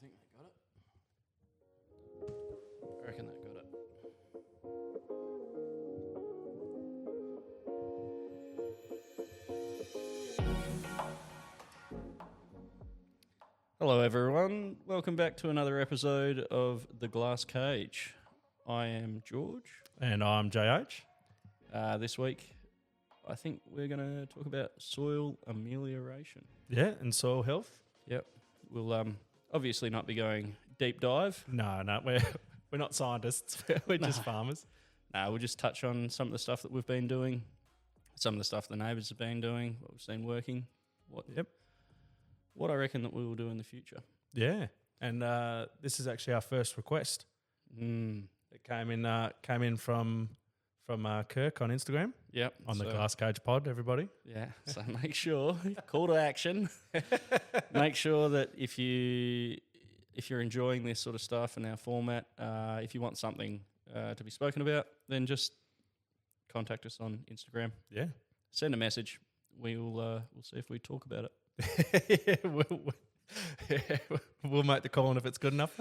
think they got it. I reckon they got it. Hello everyone, welcome back to another episode of The Glass Cage. I am George. And I'm JH. This week, I think we're going to talk about soil amelioration. Yeah, and soil health. Yep. We'll obviously not be going deep dive. No, we're not scientists. We're just farmers. We'll just touch on some of the stuff that we've been doing, some of the stuff the neighbours have been doing, what we've seen working, what I reckon that we will do in the future. Yeah, and this is actually our first request. It came in from Kirk on Instagram. Yep. On the Glass Cage pod, everybody. Yeah. So make sure, call to action. Make sure that if you're enjoying this sort of stuff and our format, if you want something to be spoken about, then just contact us on Instagram. Yeah. Send a message. We'll see if we talk about it. We'll make the call on if it's good enough.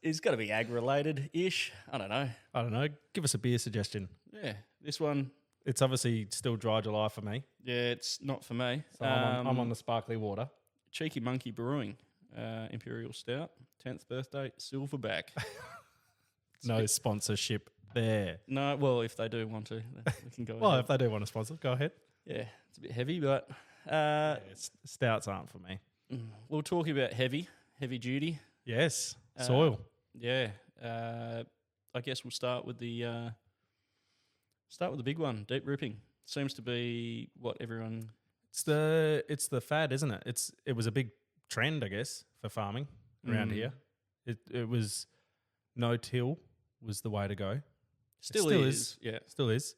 It's got to be ag related ish. I don't know. Give us a beer suggestion. Yeah, this one. It's obviously still dry July for me. Yeah, it's not for me. So I'm on the sparkly water. Cheeky Monkey Brewing, Imperial Stout, 10th birthday, Silverback. No sponsorship there. No, well, if they do want to, we can go Well, ahead. if they do want to sponsor, go ahead. Yeah, it's a bit heavy, but... stouts aren't for me. We'll talk about heavy duty. Yes, soil. Yeah, I guess we'll start with the big one, deep ripping. Seems to be what everyone... It's the fad, isn't it? It was a big trend, I guess, for farming around here. It was no-till was the way to go. Still is. Yeah. Still is.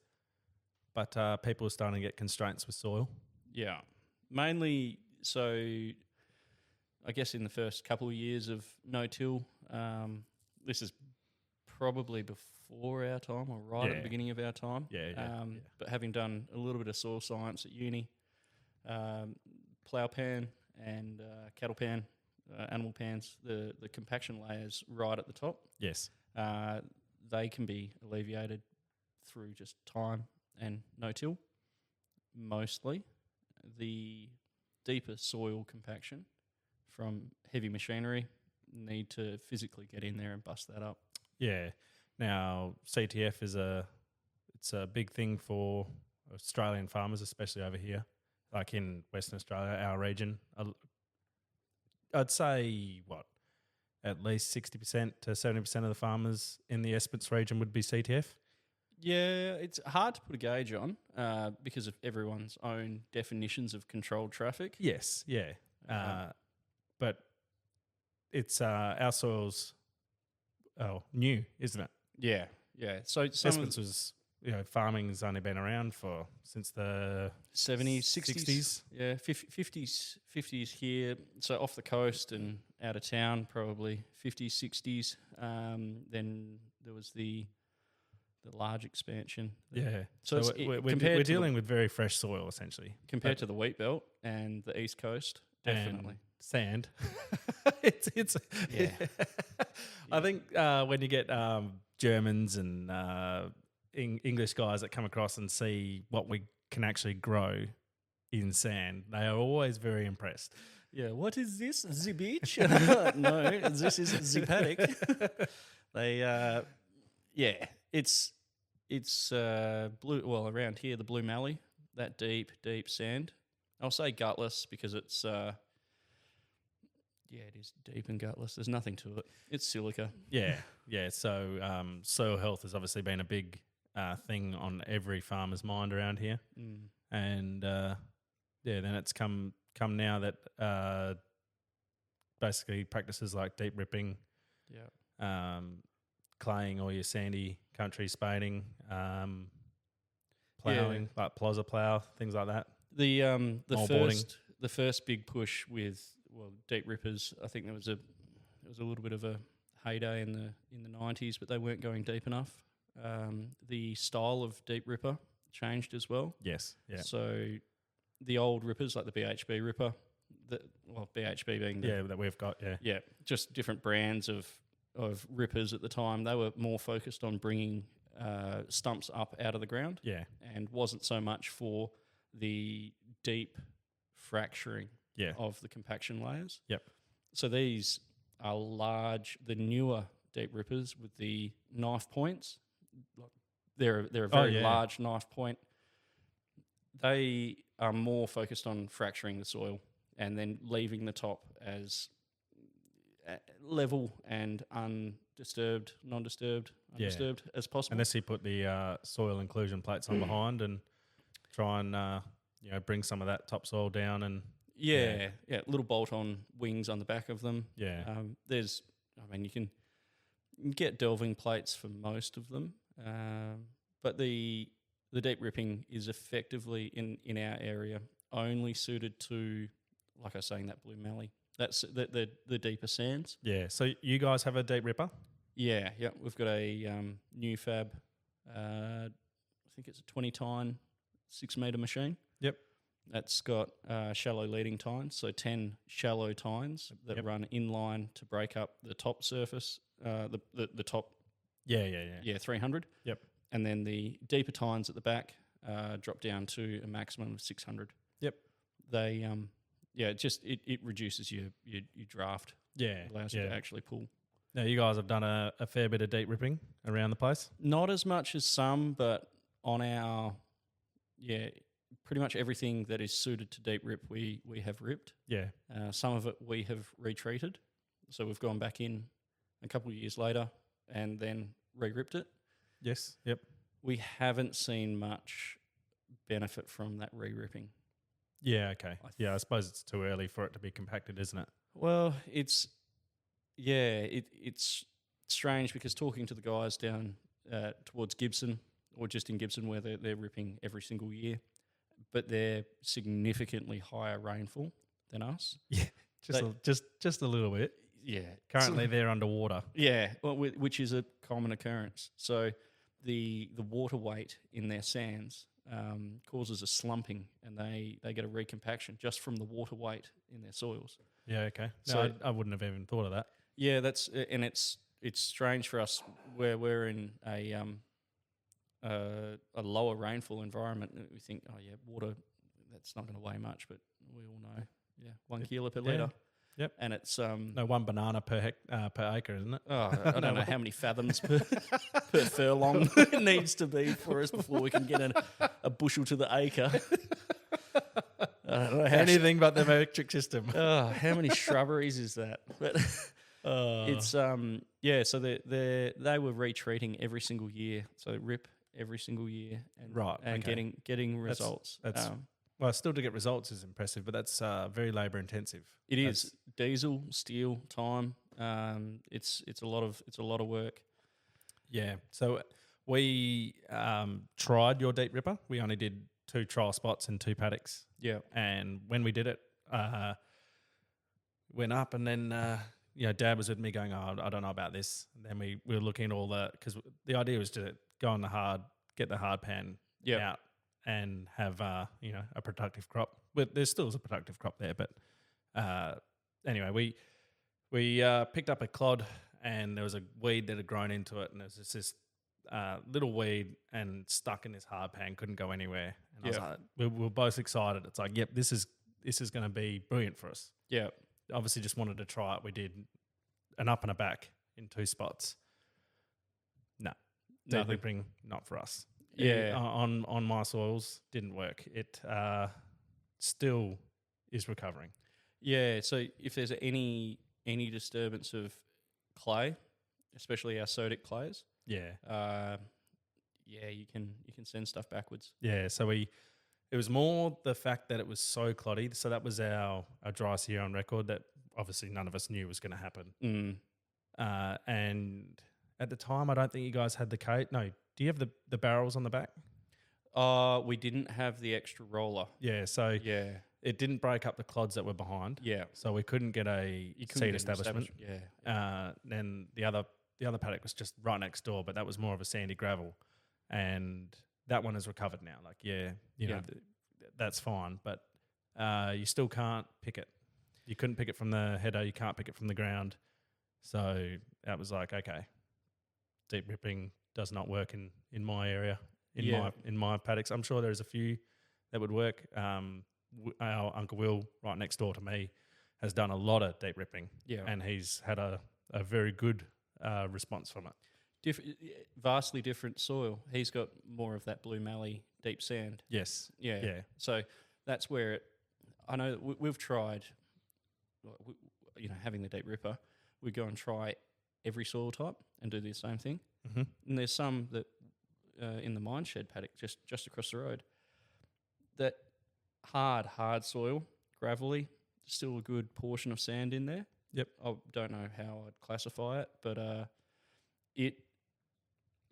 But people are starting to get constraints with soil. Yeah. Mainly, so I guess in the first couple of years of no-till, this is probably before our time or right at the beginning of our time. Yeah. But having done a little bit of soil science at uni, plough pan and cattle pan, animal pans, the compaction layers right at the top. Yes. They can be alleviated through just time and no-till, mostly. The deeper soil compaction from heavy machinery need to physically get in there and bust that up. Yeah. Now, CTF is a big thing for Australian farmers, especially over here, like in Western Australia, our region. I'd say, at least 60% to 70% of the farmers in the Esperance region would be CTF. Yeah, it's hard to put a gauge on because of everyone's own definitions of controlled traffic. Yes, yeah. But it's our soil's new, isn't it? Yeah. So Esperance was, farming's only been around since the 70s, 60s. Yeah, 50s here. So off the coast and out of town, probably 50s, 60s. Then there was the large expansion. Yeah. So we're dealing with very fresh soil, essentially. Compared to the wheat belt and the East Coast, definitely. Sand. Yeah. I think when you get Germans and English guys that come across and see what we can actually grow in sand, they are always very impressed. Yeah, what is this, the beach? No, this is the paddock. It's blue. Well, around here, the blue mallee, that deep sand. I'll say gutless because it's it is deep and gutless. There's nothing to it. It's silica. Yeah. So soil health has obviously been a big thing on every farmer's mind around here, and then it's come now that basically practices like deep ripping, claying or your sandy country spading, ploughing like plozza plough, things like that. The first big push with deep rippers, I think there was a little bit of a heyday in the 90s, but they weren't going deep enough. The style of deep ripper changed as well. Yes. Yeah. So the old rippers like the BHB ripper, BHB being that we've got. yeah, just different brands of rippers at the time. They were more focused on bringing stumps up out of the ground, Yeah. and wasn't so much for the deep fracturing Yeah. of the compaction layers. Yep. So these are large, the newer deep rippers with the knife points. They're a very large knife point. They are more focused on fracturing the soil and then leaving the top as level and undisturbed as possible. Unless you put the soil inclusion plates on behind and try and bring some of that topsoil down and little bolt-on wings on the back of them. Yeah. You can get delving plates for most of them, but the deep ripping is effectively in our area only suited to, like I was saying, that blue mallee. That's the deeper sands. Yeah. So you guys have a deep ripper? Yeah. We've got a new fab. I think it's a 20 tine, 6 metre machine. Yep. That's got shallow leading tines, so 10 shallow tines that run inline to break up the top surface, the top. Yeah. 300. Yep. And then the deeper tines at the back drop down to a maximum of 600. Yep. They it reduces your draft. Yeah. Allows you to actually pull. Now you guys have done a fair bit of deep ripping around the place. Not as much as some, but on our pretty much everything that is suited to deep rip we have ripped. Yeah. Some of it we have retreated. So we've gone back in a couple of years later and then re-ripped it. Yes. Yep. We haven't seen much benefit from that re-ripping. Yeah, okay. I suppose it's too early for it to be compacted, isn't it? Well, it's strange because talking to the guys down towards Gibson, or just in Gibson where they're ripping every single year, but they're significantly higher rainfall than us. Yeah, just a little bit. Yeah. Currently they're underwater. Yeah, well, which is a common occurrence. So the water weight in their sands causes a slumping, and they get a recompaction just from the water weight in their soils. Yeah, okay. No, So I wouldn't have even thought of that. Yeah, it's strange for us where we're in a lower rainfall environment. We think, water, that's not going to weigh much, but we all know, 1 kilo per litre. Yep. And it's no, 1 banana per acre, isn't it? Oh, I don't know how many fathoms per furlong it needs to be for us before we can get a bushel to the acre. I don't know anything but the metric system. How many shrubberies is that? But it's so they were retreating every single year, so rip every single year, and getting results. Well, still to get results is impressive, but that's very labour intensive. It is diesel, steel, time. It's a lot of work. Yeah. So we tried your deep ripper. We only did 2 trial spots and 2 paddocks. Yeah. And when we did it, went up, and then Dad was with me going, I don't know about this. And then we were looking at all because the idea was to go on get the hard pan out and have a productive crop. But there still is a productive crop there. But anyway, we picked up a clod, and there was a weed that had grown into it, and there was just this little weed and stuck in this hard pan, couldn't go anywhere. And I was like, we were both excited. It's like, yep, this is going to be brilliant for us. Yeah. Obviously just wanted to try it. We did an up and a back in 2 spots. No, deep ripping, not for us. Yeah. On my soils, didn't work. It still is recovering. Yeah, so if there's any disturbance of clay, especially our sodic clays, you can send stuff backwards. Yeah, so it was more the fact that it was so cloddy. So that was our driest year on record that obviously none of us knew was going to happen. And at the time, I don't think you guys had the cage. No, do you have the barrels on the back? We didn't have the extra roller. Yeah, so it didn't break up the clods that were behind. Yeah, so we couldn't get a seed establishment. Yeah. Then the other paddock was just right next door, but that was more of a sandy gravel, and that one has recovered now. Like, that's fine, but you still can't pick it. you couldn't pick it from the header, you can't pick it from the ground. So that was like, okay, deep ripping does not work in my area, in my paddocks. I'm sure there's a few that would work. Our Uncle Will, right next door to me, has done a lot of deep ripping, and he's had a very good response from it. Vastly different soil. He's got more of that blue mallee deep sand. Yes. Yeah. So that's where I know we've tried, having the deep ripper, we go and try every soil type and do the same thing. Mm-hmm. And there's some that in the mine shed paddock just across the road, that hard soil, gravelly, still a good portion of sand in there. Yep. I don't know how I'd classify it, but it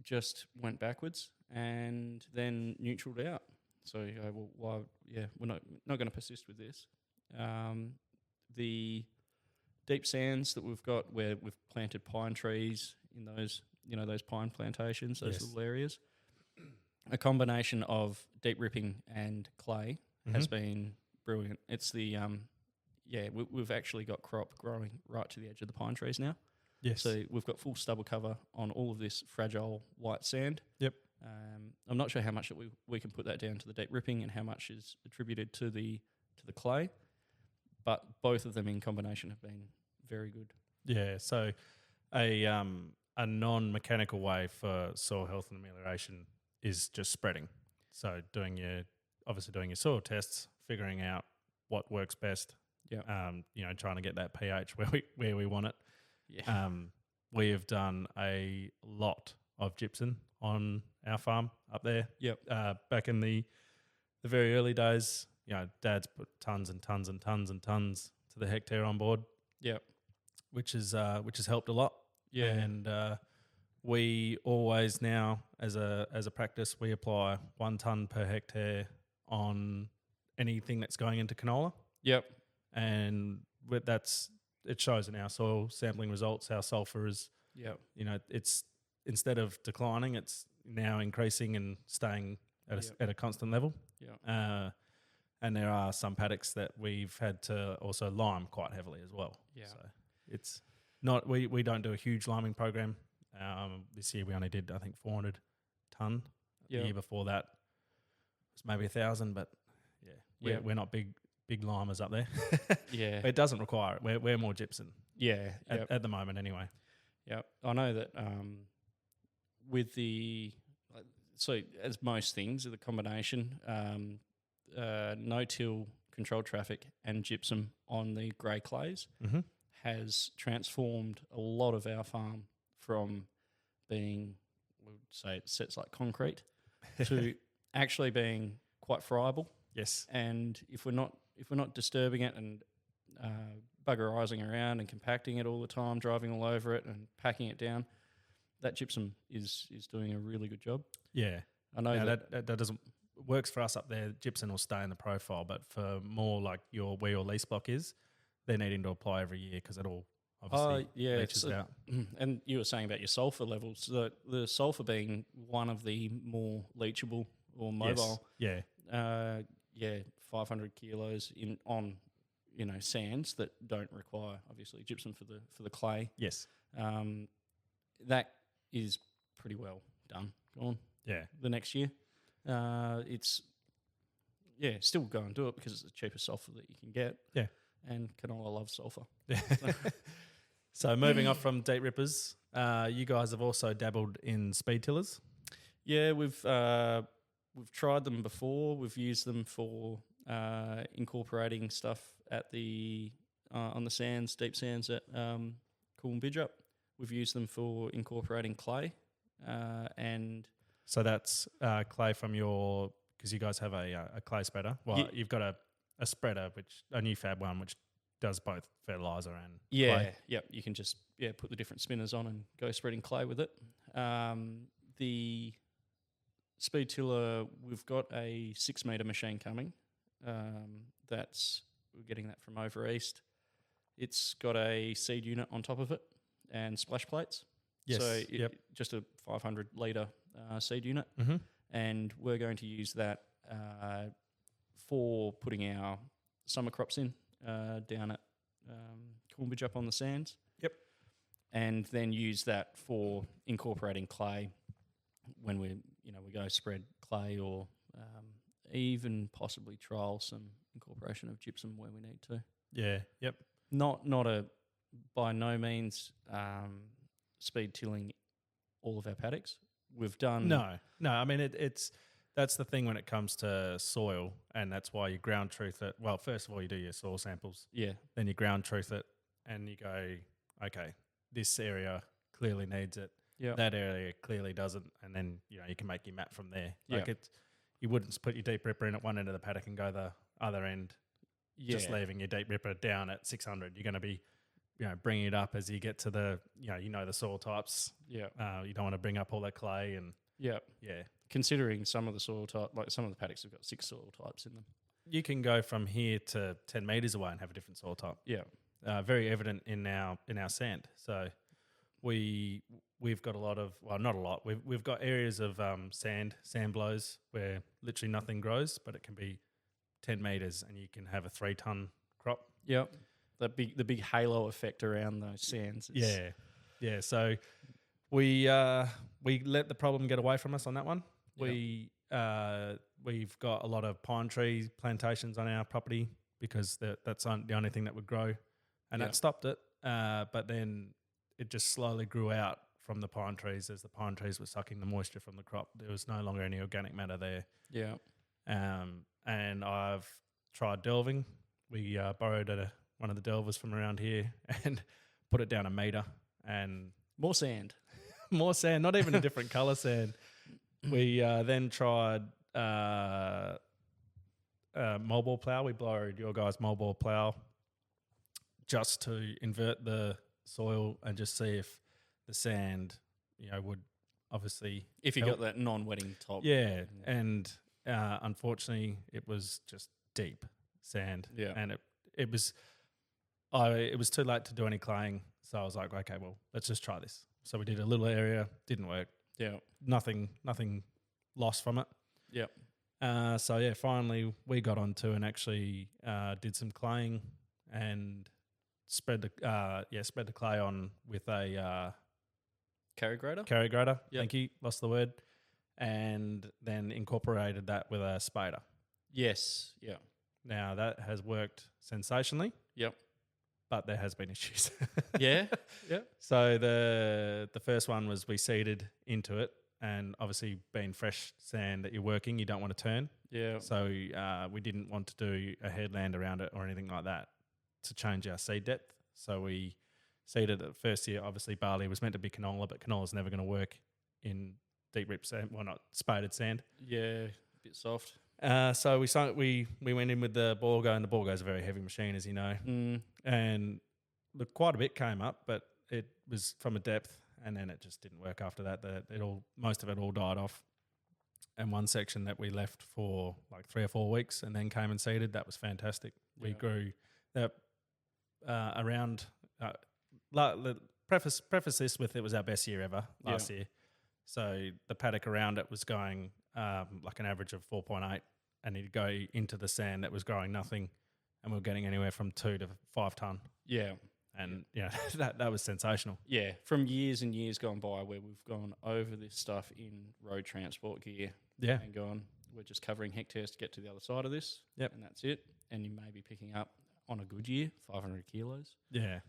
just went backwards and then neutraled out. So you go, well, why? Yeah, we're not going to persist with this. The deep sands that we've got, where we've planted pine trees in those, those pine plantations, those little areas, a combination of deep ripping and clay has been brilliant. It's the we've actually got crop growing right to the edge of the pine trees now. Yes. So we've got full stubble cover on all of this fragile white sand. Yep. I'm not sure how much that we can put that down to the deep ripping and how much is attributed to the clay, but both of them in combination have been very good. Yeah. So a non-mechanical way for soil health and amelioration is just spreading. So doing your soil tests, figuring out what works best. Yeah. Trying to get that pH where we want it. Yeah. We have done a lot of gypsum on our farm up there. Yep. Back in the very early days, Dad's put tons and tons and tons and tons to the hectare on board. Yep. Which has helped a lot. Yeah. And we always now, as a practice, we apply 1 ton per hectare on anything that's going into canola. Yep. And it shows in our soil sampling results how sulfur is. Yep. It's instead of declining, it's now increasing and staying at a constant level. Yeah. And there are some paddocks that we've had to also lime quite heavily as well. Yeah. So it's not we don't do a huge liming program. This year we only did, I think, 400 ton. Yep. The year before that was maybe 1,000, but we're not big limers up there. Yeah. It doesn't require it. We're more gypsum. Yeah. At the moment anyway. Yeah. I know that with so as most things, the combination, no-till controlled traffic and gypsum on the grey clays has transformed a lot of our farm from being, we would say it sets like concrete, to actually being quite friable. Yes. And if we're not disturbing it and buggerizing around and compacting it all the time, driving all over it and packing it down, that gypsum is doing a really good job. Yeah. I know that doesn't works for us up there. Gypsum will stay in the profile, but for more like where your lease block is, they're needing to apply every year because it all obviously leaches out. And you were saying about your sulfur levels, the sulfur being one of the more leachable or mobile. Yes. Yeah. 500 kilos on sands that don't require obviously gypsum for the clay. Yes. That is pretty well done. Gone. Yeah. The next year, it's still go and do it because it's the cheapest sulfur that you can get. Yeah. And canola loves sulfur. So moving off from deep rippers, you guys have also dabbled in speed tillers. Yeah, we've tried them before. We've used them for incorporating stuff at the on the sands, deep sands at Cool and Bidrup. We've used them for incorporating clay, and so that's clay from because you guys have a clay spreader. Well, you've got a spreader, a new fab one, which does both fertilizer and clay. Yep. You can just put the different spinners on and go spreading clay with it. The speed tiller, we've got a 6 metre machine coming. We're getting that from over east. It's got a seed unit on top of it and splash plates. Yes. So just a 500 litre seed unit. Mm-hmm. And we're going to use that for putting our summer crops in down at Coombage up on the sands. Yep. And then use that for incorporating clay when we go spread clay, or even possibly trial some incorporation of gypsum where we need to. Yeah. Yep. Not a by no means speed tilling all of our paddocks. We've done No. I mean, that's the thing when it comes to soil, and that's why you ground truth it. Well, first of all, you do your soil samples. Yeah. Then you ground truth it, and you go, okay, this area clearly needs it. Yeah. That area clearly doesn't, and then you can make your map from there. Yeah. You wouldn't put your deep ripper in at one end of the paddock and go the other end. Yeah. Just leaving your deep ripper down at 600. You're going to be, bringing it up as you get to the, the soil types. Yeah. You don't want to bring up all that clay and Yeah. yeah. Considering some of the soil type, like some of the paddocks have got 6 soil types in them. You can go from here to 10 meters away and have a different soil type. Yeah. Very evident in our sand. So we've got a lot of, well, not a lot. We've got areas of sand blows where literally nothing grows, but it can be 10 meters and you can have a 3-ton crop. Yep. The big halo effect around those sands. Yeah. So we let the problem get away from us on that one. Yep. We've got a lot of pine tree plantations on our property because that's the only thing that would grow, and that stopped it. But then it just slowly grew out from the pine trees as the pine trees were sucking the moisture from the crop. There was no longer any organic matter there. Yeah. And I've tried delving. We borrowed one of the delvers from around here and put it down a metre and more sand. More sand, not even a different colour sand. We then tried moldball plough. We borrowed your guys' moldball plough just to invert the soil and just see if the sand, would obviously If you help. got that non-wetting top. Yeah, and unfortunately, it was just deep sand. Yeah. And it was too late to do any claying, so I was like, okay, well, let's just try this. So we did a little area, didn't work. Yeah. Nothing lost from it. Yep. So finally we got onto and actually did some claying and spread the clay on with a Carry grader? carry grader. Yep. Thank you, lost the word. And then incorporated that with a spader. Yes. Yeah. Now that has worked sensationally. Yep. But there has been issues. Yeah. Yeah. So the first one was we seeded into it, and obviously being fresh sand that you're working, you don't want to turn. Yeah. So we didn't want to do a headland around it or anything like that to change our seed depth. So we seeded it first year. Obviously barley was meant to be canola, but canola's never going to work in deep rip sand. Well, not spaded sand. Yeah. A bit soft. So we went in with the Borgo, and the Borgo is a very heavy machine, as you know. And look, quite a bit came up, but it was from a depth, and then it just didn't work after that. Most of it all died off. And one section that we left for like 3 or 4 weeks, and then came and seeded, that was fantastic. Yeah. We grew that around. Preface this with it was our best year ever last year. So the paddock around it was going like an average of 4.8, and it'd go into the sand that was growing nothing, and we were getting anywhere from 2 to 5 ton. Yeah. And that was sensational. Yeah. From years and years gone by where we've gone over this stuff in road transport gear. Yeah. And gone, we're just covering hectares to get to the other side of this. Yep. And that's it. And you may be picking up, on a good year, 500 kilos. Yeah.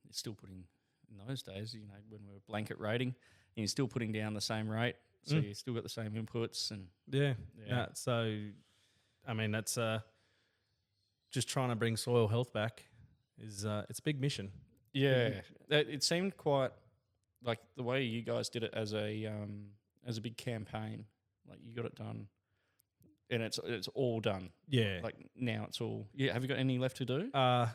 It's still putting, in those days, when we were blanket rating, and you're still putting down the same rate. So you still got the same inputs. And Yeah. So, I mean, that's just trying to bring soil health back is it's a big mission. Yeah. It seemed quite like the way you guys did it as a big campaign. Like you got it done, and it's all done. Yeah. Like now it's all. Yeah. Have you got any left to do?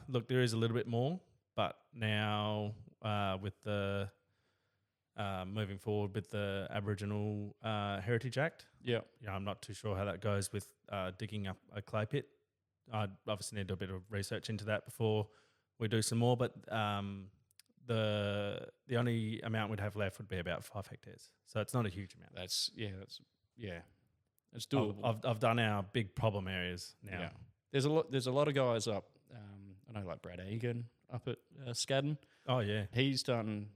Look, there is a little bit more, but now with the moving forward with the Aboriginal Heritage Act, I'm not too sure how that goes with digging up a clay pit. I obviously need to do a bit of research into that before we do some more, but the only amount we'd have left would be about 5 hectares. So it's not a huge amount. It's doable. I've done our big problem areas now. Yeah. There's a lot of guys up I know like Brad Egan up at Scadden. Oh yeah. He's done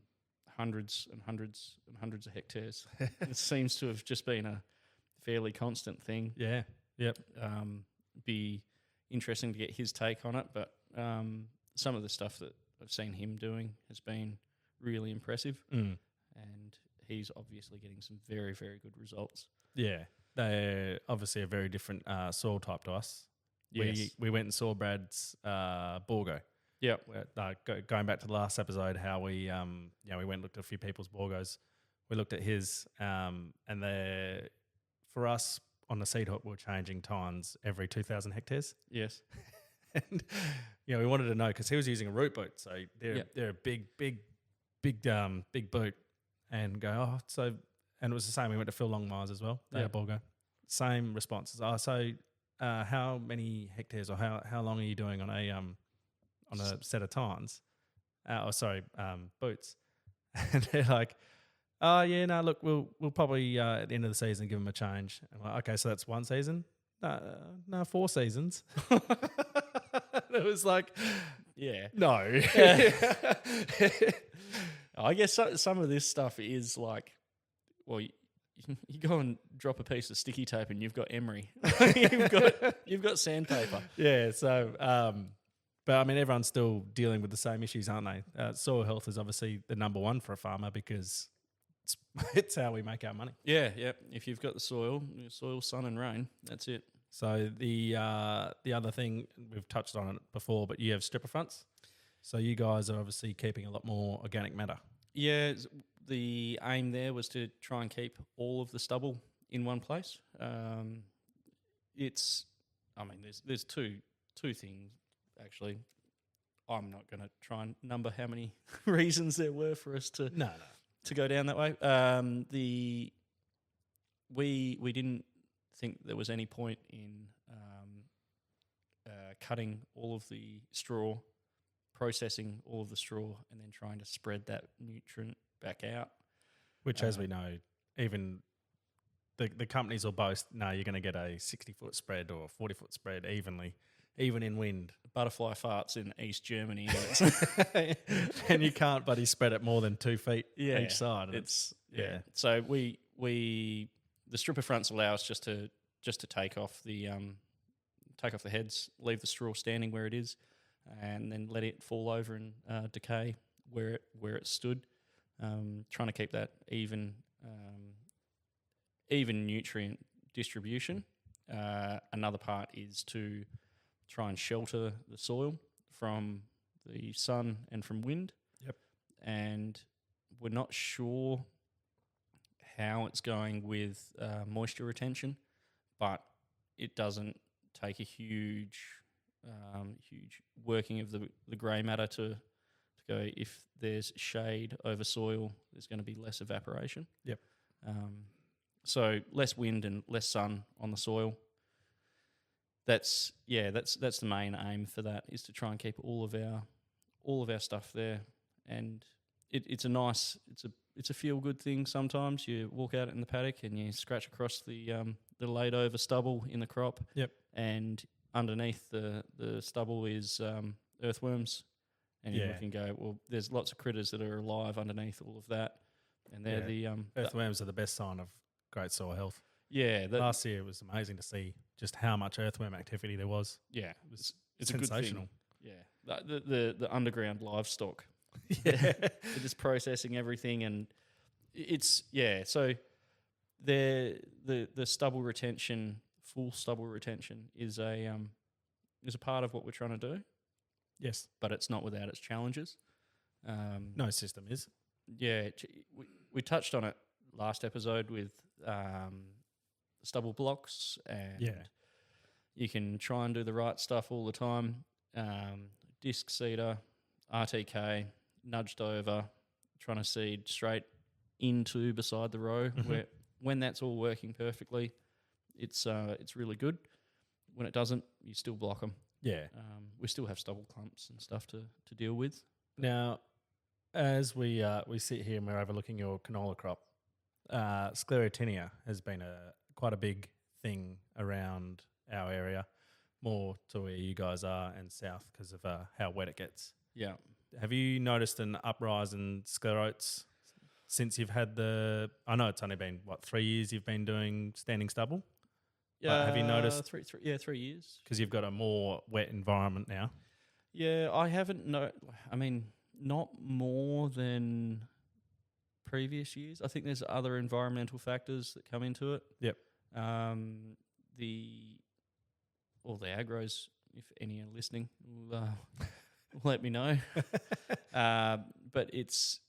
hundreds and hundreds and hundreds of hectares. It seems to have just been a fairly constant thing. Yeah. Yep. Be interesting to get his take on it, but some of the stuff that I've seen him doing has been really impressive, and he's obviously getting some very, very good results. Yeah, they're obviously a very different soil type to us. Yes. We went and saw Brad's Borgo. Yep. Going back to the last episode, how we we went and looked at a few people's Borgos. We looked at his, and for us on the seed hook, we're changing tines every 2,000 hectares. Yes. And we wanted to know because he was using a root boot, so they're a big boot, and go and it was the same. We went to Phil Longmire's as well. They had Borgo. Same responses. How many hectares or how long are you doing on a set of tines? Boots. And they're like, oh yeah, no, look, we'll probably at the end of the season give them a change. And I'm like, okay, so that's one season? No, 4 seasons. It was like, Yeah. no. I guess some of this stuff is like, well, you go and drop a piece of sticky tape and you've got emery. you've got sandpaper. Yeah. So, but I mean, everyone's still dealing with the same issues, aren't they? Soil health is obviously the number one for a farmer because it's how we make our money. Yeah. If you've got the soil, sun and rain, that's it. So the other thing, we've touched on it before, but you have stripper fronts. So you guys are obviously keeping a lot more organic matter. Yeah, the aim there was to try and keep all of the stubble in one place. There's two things actually. I'm not going to try and number how many reasons there were for us to go down that way. We didn't think there was any point in cutting all of the straw, processing all of the straw, and then trying to spread that nutrient back out. Which, as we know, even the companies will boast, no, you're going to get a 60-foot spread or a 40-foot spread evenly, even in wind. Butterfly farts in East Germany. And you can't bloody spread it more than 2 feet each side. So the stripper fronts allow us just to take off the heads, leave the straw standing where it is, and then let it fall over and decay where it stood. Trying to keep that even nutrient distribution. Another part is to try and shelter the soil from the sun and from wind. Yep. And we're not sure how it's going with moisture retention, but it doesn't take a huge working of the grey matter to go. If there's shade over soil, there's going to be less evaporation. Yep. So less wind and less sun on the soil. That's the main aim for that, is to try and keep all of our stuff there. And it's a feel good thing. Sometimes you walk out in the paddock and you scratch across the laid over stubble in the crop. Yep. And underneath the stubble is earthworms. And you look and go, well, there's lots of critters that are alive underneath all of that. And they're earthworms are the best sign of great soil health. Yeah. Last year it was amazing to see just how much earthworm activity there was. Yeah. It's sensational. A good thing. Yeah. The underground livestock. Yeah. They're just processing everything, and so the stubble retention, full stubble retention is a part of what we're trying to do. Yes. But it's not without its challenges. No system is. Yeah. We touched on it last episode with stubble blocks, and you can try and do the right stuff all the time. Disc seeder, RTK, nudged over, trying to seed straight into beside the row. Where when that's all working perfectly, it's really good. When it doesn't, you still block them. Yeah. We still have stubble clumps and stuff to deal with. Now, as we sit here and we're overlooking your canola crop, sclerotinia has been quite a big thing around our area. more to where you guys are and south because of how wet it gets. Yeah. Have you noticed an uprise in sclerotes since you've had I know it's only been, 3 years you've been doing standing stubble? But have you noticed? 3 years. Because you've got a more wet environment now. Yeah, I haven't. I mean, not more than previous years. I think there's other environmental factors that come into it. Yep. All the agros, if any are listening, will let me know. But it's,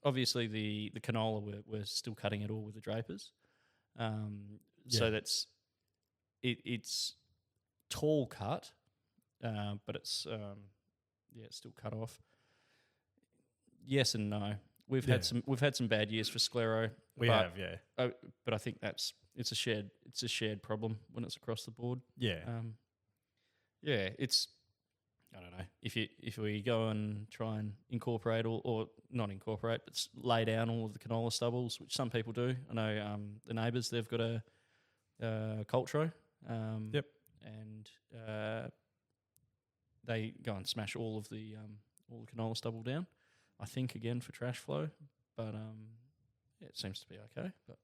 obviously the canola, we're still cutting it all with the drapers. So that's it's tall cut, but it's it's still cut off. Yes and no. We've had some bad years for sclero. We have, yeah. But I think it's a shared problem when it's across the board. Yeah. It's, I don't know, if we go and try and incorporate or not incorporate, but lay down all of the canola stubbles, which some people do. I know the neighbours, they've got a Coltro. Yep. And they go and smash all the canola stubble down. I think again for trash flow, but it seems to be okay. But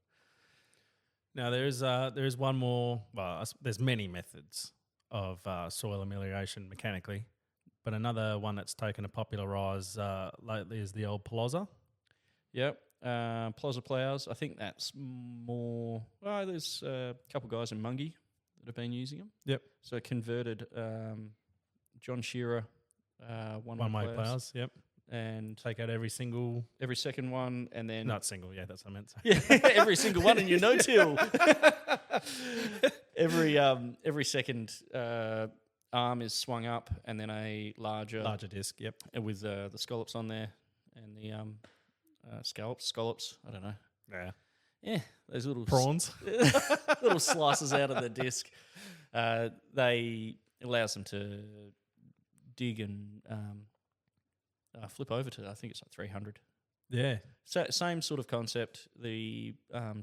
now there is one more. Well, there's many methods of soil amelioration mechanically, but another one that's taken a popular rise lately is the old Palozza. Yep, Palozza plows. I think that's more. Well, there's a couple guys in Mungie that have been using them. Yep. So converted John Shearer one-way plows. Yep. And take out every second one, and then not single. Yeah, that's what I meant. Yeah, every single one in your no-till. every second arm is swung up, and then a larger disc. Yep, with the scallops on there, and the scallops. I don't know. Yeah, those little prawns, little slices out of the disc. They allows them to dig and flip over to, I think it's like 300. Yeah. So same sort of concept. The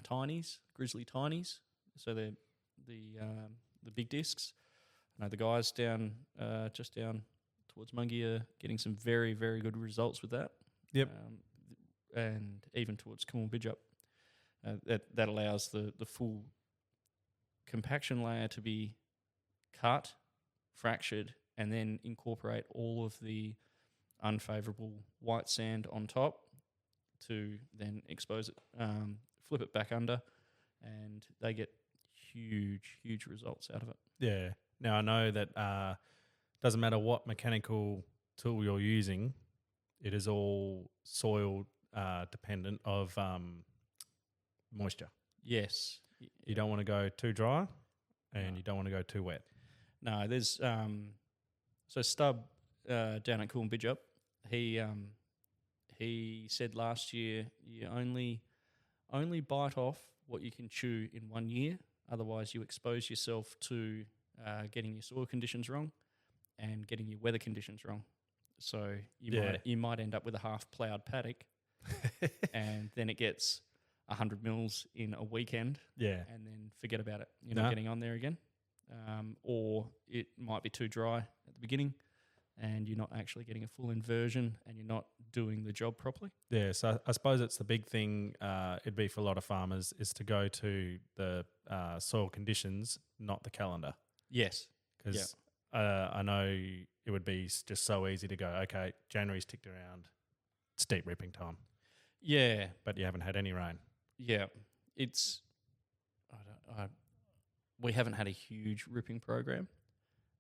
tinies, grizzly tinies. So they're the big discs. I know the guys down just down towards Mungie are getting some very, very good results with that. Yep. And even towards Coombe-Bidjup. That allows the full compaction layer to be cut, fractured, and then incorporate all of the unfavourable white sand on top to then expose it, flip it back under, and they get huge results out of it. Yeah. Now I know that doesn't matter what mechanical tool you're using, it is all soil dependent of moisture. Yes. You don't want to go too dry, and you don't want to go too wet. No, there's so Stubb down at Coombe-Bidjup, he said last year you only bite off what you can chew in 1 year. Otherwise, you expose yourself to getting your soil conditions wrong and getting your weather conditions wrong. So you might end up with a half ploughed paddock, and then it gets 100 mils in a weekend. Yeah, and then forget about it. You're not getting on there again, or it might be too dry at the beginning, and you're not actually getting a full inversion, and you're not doing the job properly. Yeah, so I suppose it's the big thing it'd be for a lot of farmers is to go to the soil conditions, not the calendar. Yes. Because I know it would be just so easy to go, okay, January's ticked around, it's deep ripping time. Yeah. But you haven't had any rain. Yeah. It's... we haven't had a huge ripping program.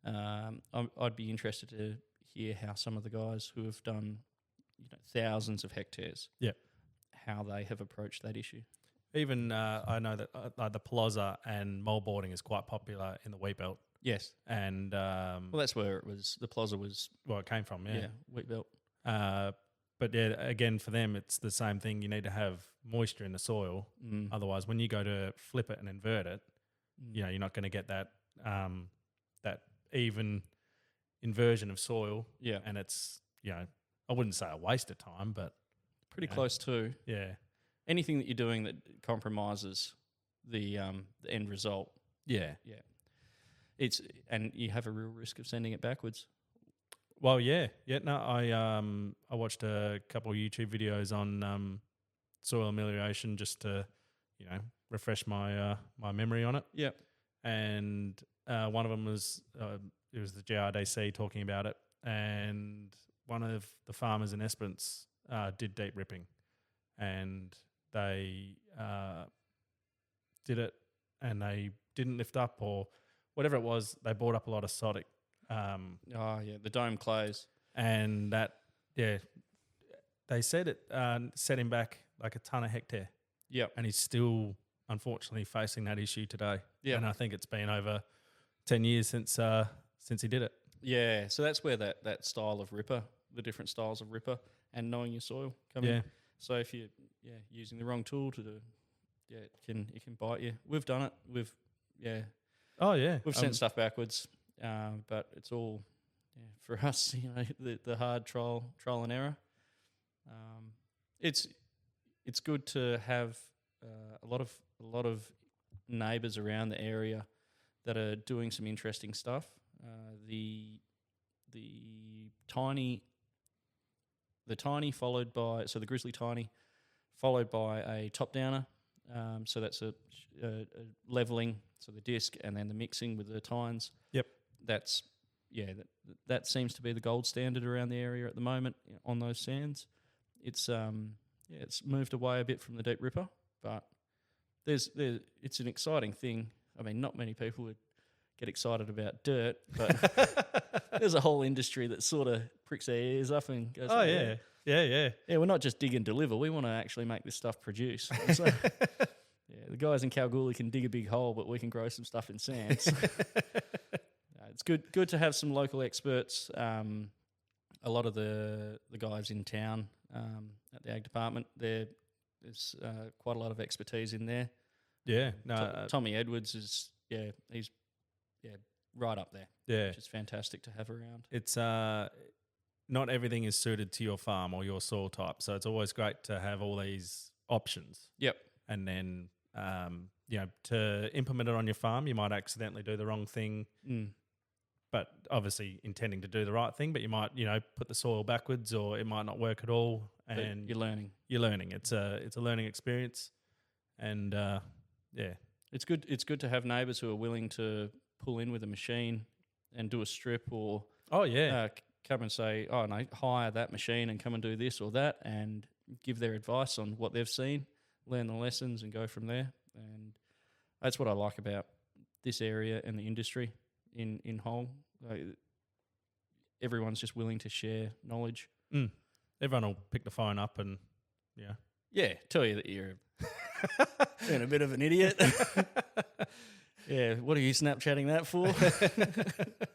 I'd be interested to hear how some of the guys who have done thousands of hectares, how they have approached that issue. Even I know that the Palozza and moldboarding is quite popular in the wheat belt. Yes, and well, that's where it was. The Palozza was it came from. Yeah, wheat belt. But again, for them, it's the same thing. You need to have moisture in the soil. Otherwise, when you go to flip it and invert it, you're not going to get that that even inversion of soil. Yeah, and it's I wouldn't say a waste of time, but pretty close to. Yeah, anything that you're doing that compromises the end result. Yeah. and you have a real risk of sending it backwards. Well, yeah. No, I watched a couple of YouTube videos on soil amelioration just to, refresh my my memory on it. Yep. And one of them was it was the GRDC talking about it, and one of the farmers in Esperance did deep ripping, and they did it, and they didn't lift up or whatever it was. They brought up a lot of sodic. The dome clays. And that, they said it set him back like a ton a hectare. Yep. And he's still, unfortunately, facing that issue today. Yep. And I think it's been over 10 years since he did it. Yeah, so that's where that style of ripper, the different styles of ripper, and knowing your soil come in. So if you're using the wrong tool to do, it can bite you. We've done it. We've sent stuff backwards, but it's all for us. The hard trial and error. It's good to have a lot of neighbours around the area that are doing some interesting stuff. The tiny followed by the grizzly tiny, followed by a top downer. So that's a leveling, so the disc, and then the mixing with the tines. Yep. That's that seems to be the gold standard around the area at the moment on those sands. It's it's moved away a bit from the deep ripper, but it's an exciting thing. I mean, not many people would get excited about dirt, but there's a whole industry that sort of pricks their ears up and goes, yeah, we're not just dig and deliver. We want to actually make this stuff produce. So, the guys in Kalgoorlie can dig a big hole, but we can grow some stuff in sand. So, it's good to have some local experts. A lot of the guys in town at the ag department, there's quite a lot of expertise in there. Yeah, Tommy Edwards is he's right up there. Yeah, which is fantastic to have around. It's not everything is suited to your farm or your soil type, so it's always great to have all these options. Yep, and then to implement it on your farm, you might accidentally do the wrong thing. But obviously intending to do the right thing, but you might, put the soil backwards, or it might not work at all. And you're learning. It's a learning experience, and it's good. It's good to have neighbours who are willing to pull in with a machine and do a strip, or come and say, hire that machine and come and do this or that, and give their advice on what they've seen, learn the lessons, and go from there. And that's what I like about this area and the industry in whole. Everyone's just willing to share knowledge. Everyone will pick the phone up and tell you that you're being a bit of an idiot. What are you Snapchatting that for?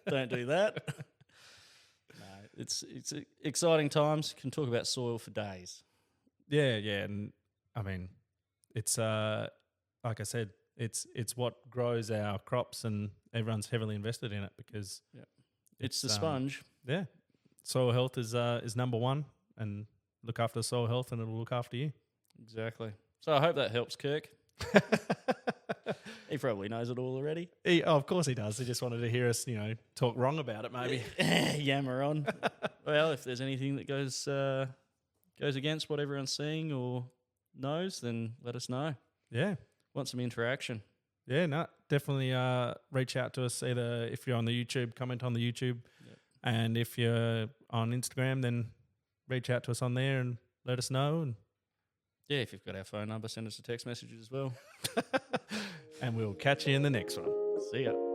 Don't do that. No, it's exciting times. Can talk about soil for days. Yeah, and I mean, it's like I said, it's what grows our crops, and everyone's heavily invested in it because it's the sponge. Soil health is number one, and look after the soil health, and it'll look after you. Exactly. So I hope that helps, Kirk. He probably knows it all already. Of course he does. He just wanted to hear us, talk wrong about it, maybe. Yammer on. Well, if there's anything that goes against what everyone's seeing or knows, then let us know. Yeah. Want some interaction. Yeah, no, definitely reach out to us, either if you're on the YouTube, comment on the YouTube, and if you're on Instagram, then reach out to us on there and let us know. And if you've got our phone number, send us a text message as well. And we'll catch you in the next one. See ya.